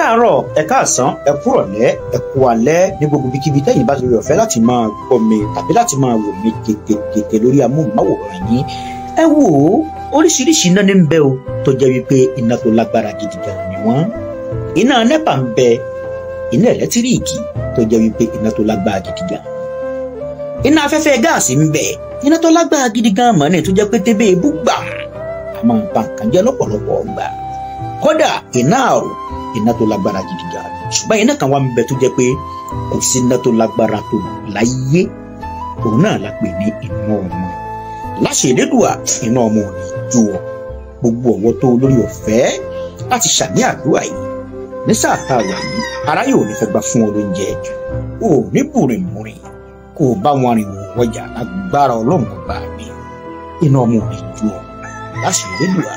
káàárọ̀ ẹ káàsán ẹ kúrọ̀lẹ́ ẹ kú alẹ́ ní gbogbo ibikíbi tẹ́yin bá ti rí ọ̀fẹ́ láti máa gbọ́ mi tàbí láti máa wò mí kétékété lórí amóhùnmáwòrán yín. ẹ wò ó oríṣiríṣi iná ní ń bẹ o tó jẹ́ wípé iná tó lágbára gidi gan ni wọ́n. iná nẹ́pà ń bẹ, iná ẹ̀lẹ́tíríìkì tó jẹ́ wípé iná tó lágbára gidi gan. iná afẹ́fẹ́ gáàsì ń bẹ, iná tó lágbára gidi gan mọ́ ni tó jẹ́ pé tébé ebú gbà àmọ́ nǹkan kan jẹ́ lọ́pọ̀lọpọ̀ gbà. kódà iná àrò, iná tó lágbára gidi gan, ṣùgbọ́n iná kan wà ń bẹ tó jẹ́ pé kò sí iná tó lágbára tó láyé. òun náà la pè ní iná ọmọ. láṣẹ Elédùà iná ọmọ ò ní jó ọ. gbogbo ọwọ́ tó lórí ọ̀fẹ́ láti ṣàmì àdúrà yìí ní sáà tá a wà yìí, ara yóò ní fẹ́ gbà fún ọ lóúnjẹ jù. o ò ní bùrìnbùrìn kó o bá wọn rìn wọ̀jà lágbára Ọlọ́run ọba mi. iná ọmọ ò ní jó ọ. láṣẹ Elédùà.